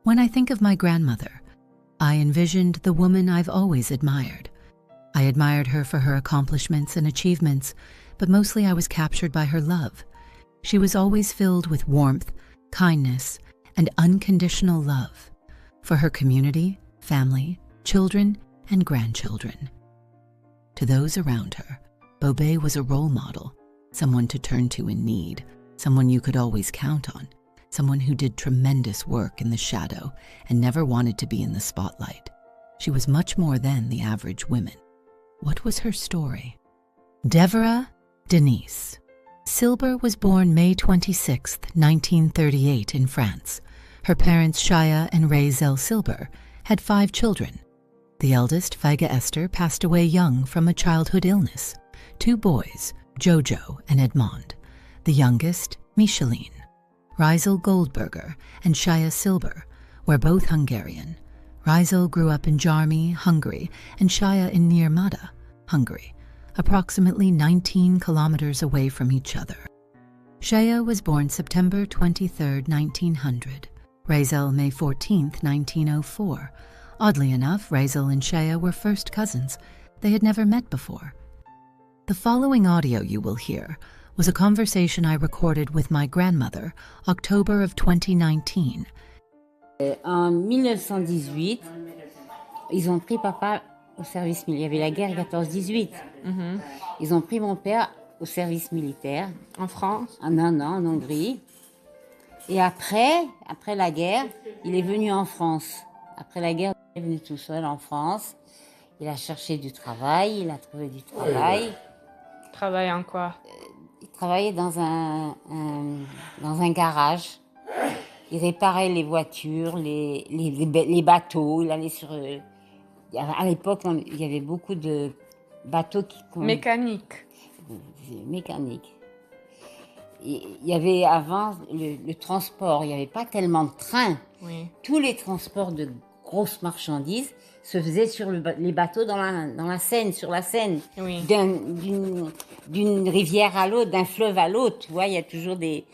When I think of my grandmother, I envisioned the woman I've always admired. I admired her for her accomplishments and achievements, but mostly I was captured by her love. She was always filled with warmth, kindness, and unconditional love for her community, family, children, and grandchildren. To those around her, Bobet was a role model, someone to turn to in need, someone you could always count on, someone who did tremendous work in the shadow and never wanted to be in the spotlight. She was much more than the average woman. What was her story? Deborah Denise Silber was born May 26, 1938 in France. Her parents, Shaya and Raizel Silber, had 5 children. The eldest, Feiga Esther, passed away young from a childhood illness. 2 boys, Jojo and Edmond. The youngest, Micheline. Raizel Goldberger and Shaya Silber were both Hungarian. Raizel grew up in Jarmy, Hungary, and Shaya in Nirmada, Hungary, approximately 19 kilometers away from each other. Shaya was born September 23, 1900. Raizel May 14, 1904. Oddly enough, Raizel and Shaya were first cousins. They had never met before. The following audio you will hear was a conversation I recorded with my grandmother, October of 2019. En 1918, ils ont pris papa au service militaire. Il y avait la guerre 14-18. Ils ont pris mon père au service militaire. En France? Non, en Hongrie. Et après la guerre, il est venu en France. Après la guerre, il est venu tout seul en France. Il a cherché du travail, il a trouvé du travail. Travaille en quoi? Il travaillait dans un garage. Il réparait les voitures, les bateaux. Il allait sur... À l'époque, il y avait beaucoup de bateaux qui... Mécanique. Mécanique. Il y avait avant le transport, il n'y avait pas tellement de trains. Oui. Tous les transports de grosses marchandises se faisaient sur les bateaux dans la Seine, sur la Seine. Oui. D'une rivière à l'autre, d'un fleuve à l'autre, tu vois, il y a toujours des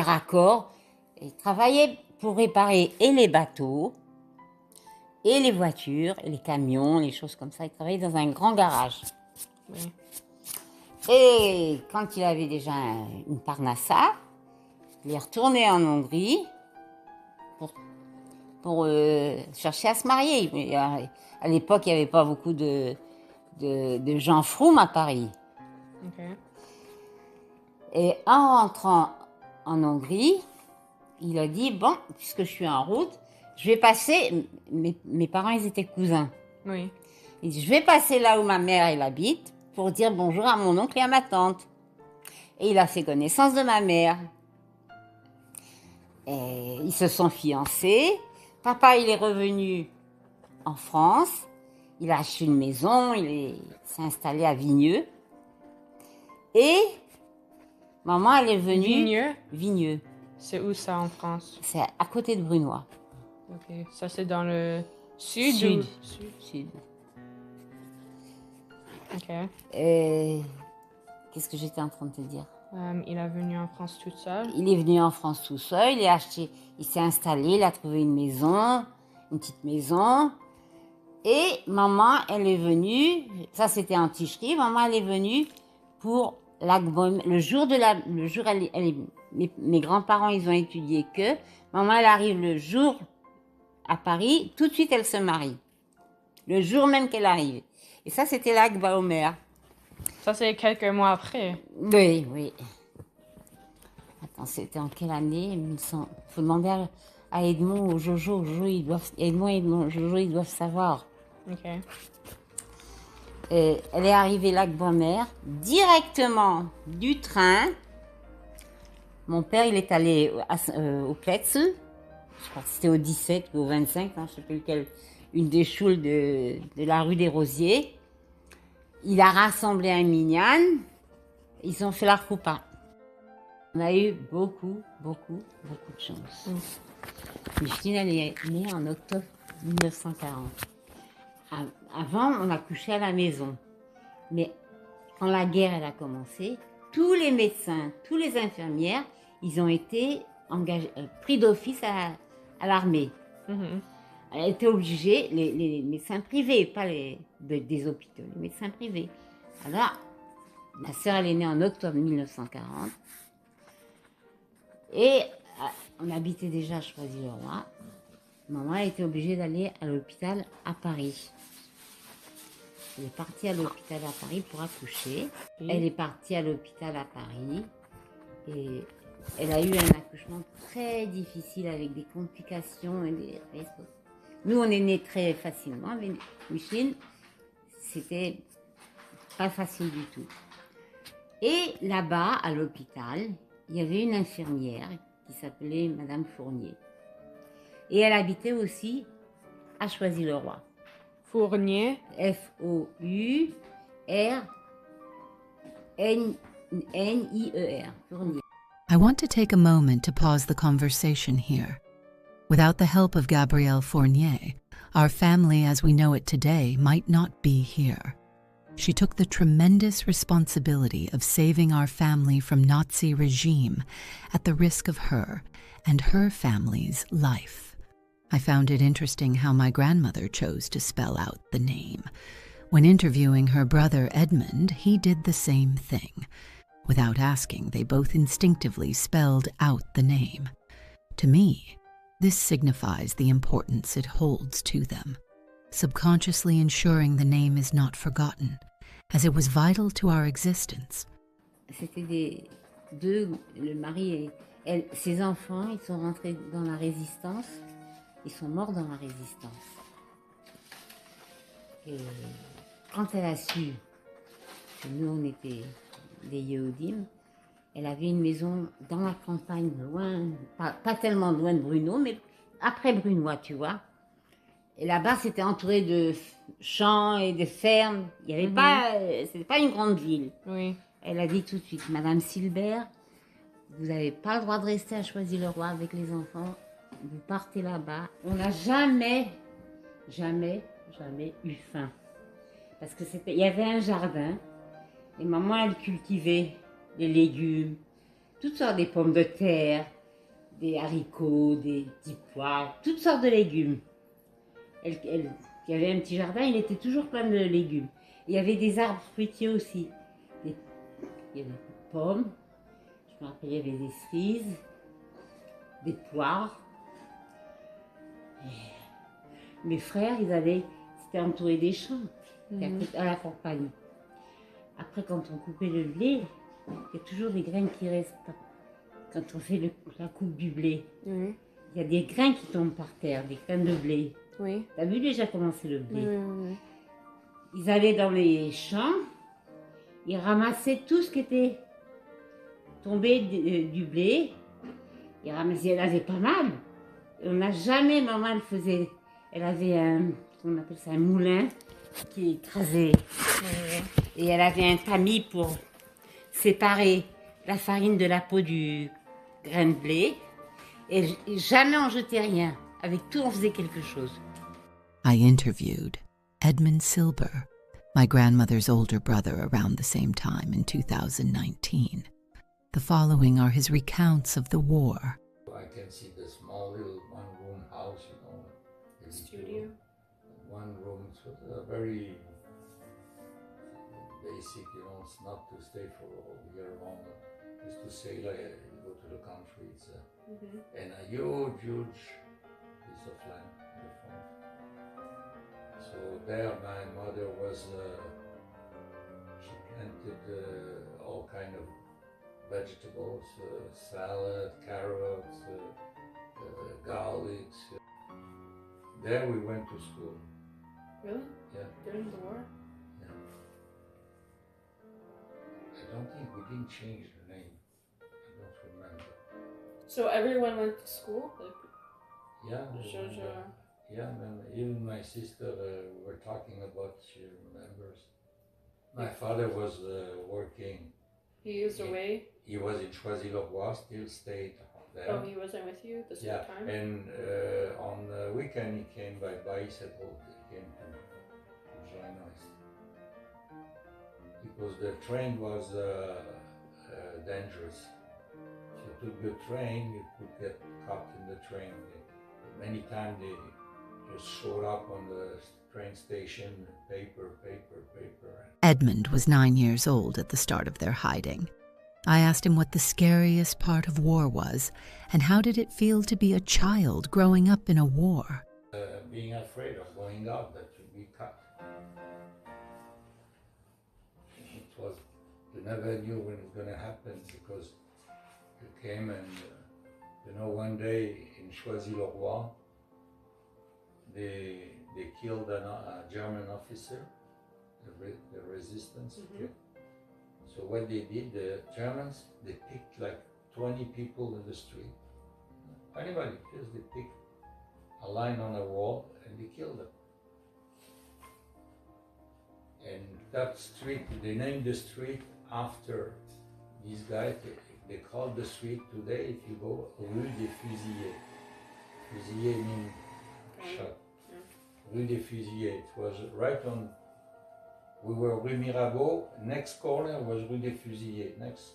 raccords. Il travaillait pour réparer et les bateaux, et les voitures, et les camions, les choses comme ça. Il travaillait dans un grand garage. Oui. Et quand il avait déjà une parnassa, il est retourné en Hongrie pour chercher à se marier. Mais à l'époque, il n'y avait pas beaucoup de gens froumes à Paris. Okay. Et en rentrant en Hongrie, il a dit, bon, puisque je suis en route, je vais passer... Mes parents, ils étaient cousins. Oui. Il dit, je vais passer là où ma mère, elle habite, pour dire bonjour à mon oncle et à ma tante. Et il a fait connaissance de ma mère. Et ils se sont fiancés. Papa, il est revenu en France. Il a acheté une maison. Il s'est installé à Vigneux. Et maman, elle est venue... Vigneux? Vigneux. C'est où ça en France? C'est à côté de Brunois. Ok. Ça, c'est dans le sud? Sud. Ou... Sud. Ok. Et qu'est-ce que j'étais en train de te dire? Il est venu en France tout seul? Il est venu en France tout seul, il s'est installé, il a trouvé une maison, une petite maison. Et maman, elle est venue, ça c'était en Ticherie, maman elle est venue pour le jour mes grands-parents ils ont étudié que, maman elle arrive le jour à Paris, tout de suite elle se marie. Le jour même qu'elle arrive. Et ça c'était l'Agba-Omer. Ça c'est quelques mois après? Oui. Attends, c'était en quelle année? Il faut demander à Edmond ou Jojo. Edmond et Jojo, ils doivent savoir. Ok. Et elle est arrivée Lac-Bois-Mer directement du train. Mon père, il est allé au Pletz. Je crois que c'était au 17 ou au 25, je ne sais plus lequel. Une des choules de la rue des Rosiers. Il a rassemblé un minyan. Ils ont fait la roupa. On a eu beaucoup de chance. Micheline, elle est née en octobre 1940. Avant, on a couché à la maison. Mais quand la guerre elle a commencé, tous les médecins, tous les infirmières, ils ont été pris d'office à l'armée. Mhm. Elle était obligée, les médecins privés, pas des hôpitaux, les médecins privés. Alors, ma sœur, elle est née en octobre 1940. Et on habitait déjà à Choisy-le-Roi. Maman a été obligée d'aller à l'hôpital à Paris. Elle est partie à l'hôpital à Paris pour accoucher. Elle est partie à l'hôpital à Paris. Et elle a eu un accouchement très difficile avec des complications et des... Nous, on est nés très facilement, mais Micheline, c'était pas facile du tout. Et là-bas, à l'hôpital, il y avait une infirmière qui s'appelait Madame Fournier. Et elle habitait aussi à Choisy-le-Roi. Fournier. F-O-U-R-N-I-E-R. Fournier. I want to take a moment to pause the conversation here. Without the help of Gabrielle Fournier, our family as we know it today might not be here. She took the tremendous responsibility of saving our family from Nazi regime at the risk of her and her family's life. I found it interesting how my grandmother chose to spell out the name. When interviewing her brother Edmund, he did the same thing. Without asking, they both instinctively spelled out the name. To me, this signifies the importance it holds to them, subconsciously ensuring the name is not forgotten, as it was vital to our existence. C'était deux, le mari et elle, ses enfants, ils sont rentrés dans la résistance, ils sont morts dans la résistance. Et quand elle a su que nous, on était des Yehudim, elle avait une maison dans la campagne, loin, pas tellement loin de Bruno, mais après Brunois, tu vois. Et là-bas, c'était entouré de champs et de fermes. Il y avait pas, c'était pas une grande ville. Oui. Elle a dit tout de suite, Madame Silbert, vous n'avez pas le droit de rester à Choisy-le-Roi avec les enfants. Vous partez là-bas. On n'a jamais eu faim. Parce que il y avait un jardin et maman, elle cultivait des légumes, toutes sortes, des pommes de terre, des haricots, des petits pois, toutes sortes de légumes. Il y avait un petit jardin, il était toujours plein de légumes. Il y avait des arbres fruitiers aussi. Il y avait des pommes, je me rappelle, il y avait des cerises, des poires. Et mes frères, c'était entouré des champs, à la campagne. Après, quand on coupait le blé, il y a toujours des graines qui restent. Quand on fait la coupe du blé, il y a des grains qui tombent par terre, des graines de blé. Oui. T'as vu déjà comment c'est le blé? Oui. Ils allaient dans les champs, ils ramassaient tout ce qui était tombé du blé. Ils ramassaient, elle avait pas mal. On n'a jamais, maman, elle avait on appelle ça un moulin qui écrasait. Et elle avait un tamis pour séparer la farine de la peau du grain de blé. Et jamais on jetait rien. Avec tout, on faisait quelque chose. I interviewed Edmund Silber, my grandmother's older brother, around the same time in 2019. The following are his recounts of the war. I can see the small little one-room house, Studio. One room, it was very basic, it's not to stay for all year long. It's to say, like, go to the country. It's and a huge piece of land in the front. So there, my mother was, she planted all kind of vegetables, salad, carrots, garlics. There we went to school. Really? Yeah. During the war? Yeah. I don't think we didn't change the name. I don't remember. So everyone went to school? Yeah. Yeah, and even my sister, we were talking about, she remembers. My father was working. He was away? He was in Choisy-le-Roi, still stayed there. Oh, he wasn't with you this whole time? Yeah, and on the weekend he came by bicycle, he came to join us. Because the train was dangerous. If you took the train, you could get caught in the train. Many times they just showed up on the train station, paper. Edmund was 9 years old at the start of their hiding. I asked him what the scariest part of war was, and how did it feel to be a child growing up in a war? Being afraid of going out, that you'd be cut. You never knew when it was going to happen, because you came and, one day in Choisy-le-Roi, they killed a German officer, the resistance. Mm-hmm. So what they did, the Germans, they picked like 20 people in the street. Anybody, just they picked a line on a wall and they killed them. And that street, they named the street after these guys. They call the street today, if you go, Rue des Fusillés. Fusillés means shot. Rue des Fusillés. It was right on, we were Rue Mirabeau, next corner was Rue des Fusillés, next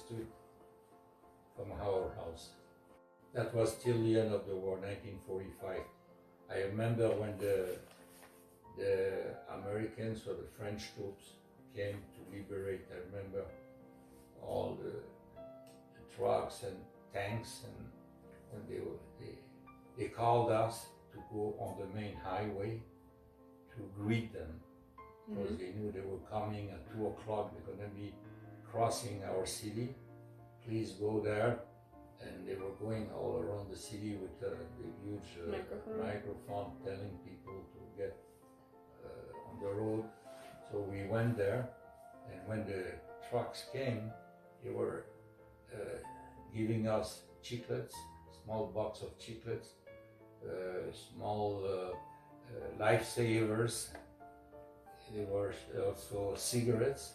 street from our house. That was till the end of the war, 1945. I remember when the Americans or the French troops came to liberate. I remember all the trucks and tanks, and when they called us to go on the main highway to greet them, because they knew they were coming at 2 o'clock. They're going to be crossing our city. Please go there. And they were going all around the city with the huge microphone telling people to get on the road. So we went there, and when the trucks came, they were giving us chiclets, small box of chiclets, small lifesavers. There were also cigarettes,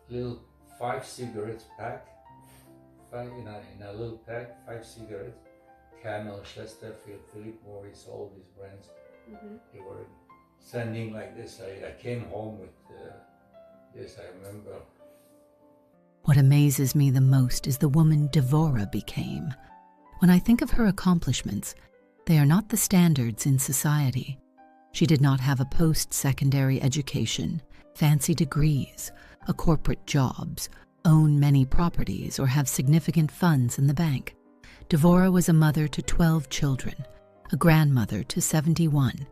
little 5 cigarettes pack. In a little pack, 5 cigarettes, Camel, Chesterfield, Philip Morris, all these brands. They were sending like this. I came home with this, I remember. What amazes me the most is the woman Devora became. When I think of her accomplishments, they are not the standards in society. She did not have a post-secondary education, fancy degrees, a corporate jobs, own many properties, or have significant funds in the bank. Devora was a mother to 12 children, a grandmother to 71,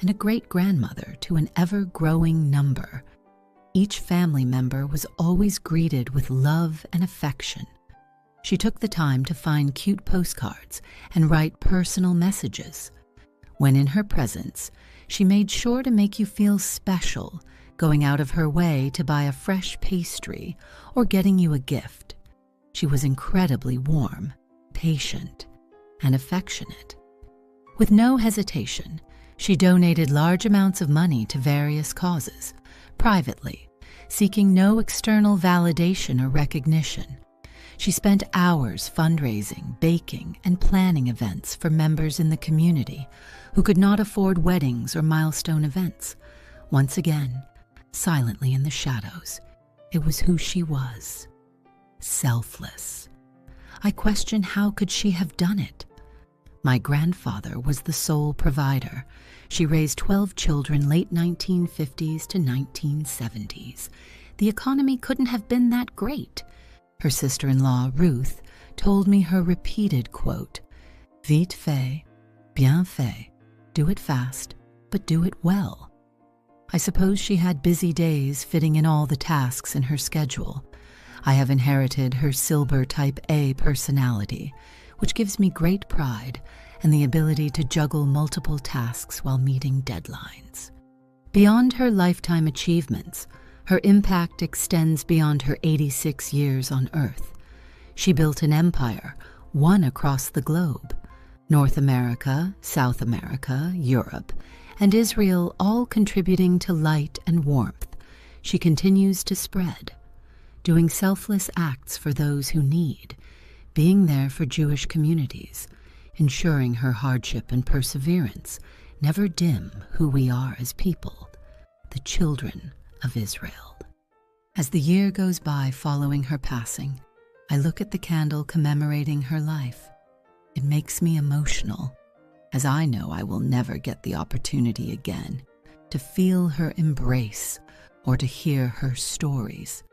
and a great-grandmother to an ever-growing number. Each family member was always greeted with love and affection. She took the time to find cute postcards and write personal messages. When in her presence, she made sure to make you feel special, going out of her way to buy a fresh pastry or getting you a gift. She was incredibly warm, patient, and affectionate. With no hesitation, she donated large amounts of money to various causes, privately, seeking no external validation or recognition. She spent hours fundraising, baking, and planning events for members in the community who could not afford weddings or milestone events. Once again, silently in the shadows, it was who she was. Selfless. I question, how could she have done it? My grandfather was the sole provider. She raised 12 children late 1950s to 1970s. The economy couldn't have been that great. Her sister-in-law, Ruth, told me her repeated quote, "Vite fait, bien fait. Do it fast, but do it well." I suppose she had busy days fitting in all the tasks in her schedule. I have inherited her Silber Type A personality, which gives me great pride and the ability to juggle multiple tasks while meeting deadlines. Beyond her lifetime achievements, her impact extends beyond her 86 years on Earth. She built an empire, one across the globe. North America, South America, Europe, and Israel all contributing to light and warmth. She continues to spread, doing selfless acts for those who need, being there for Jewish communities, ensuring her hardship and perseverance never dim who we are as people, the children of Israel. As the year goes by following her passing, I look at the candle commemorating her life. It makes me emotional. as I know I will never get the opportunity again to feel her embrace or to hear her stories.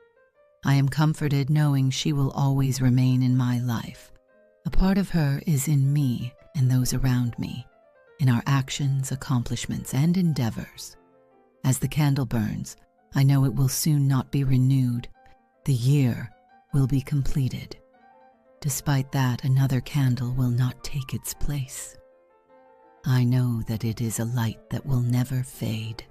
I am comforted knowing she will always remain in my life. A part of her is in me and those around me, in our actions, accomplishments, and endeavors. As the candle burns, I know it will soon not be renewed. The year will be completed. Despite that, another candle will not take its place. I know that it is a light that will never fade.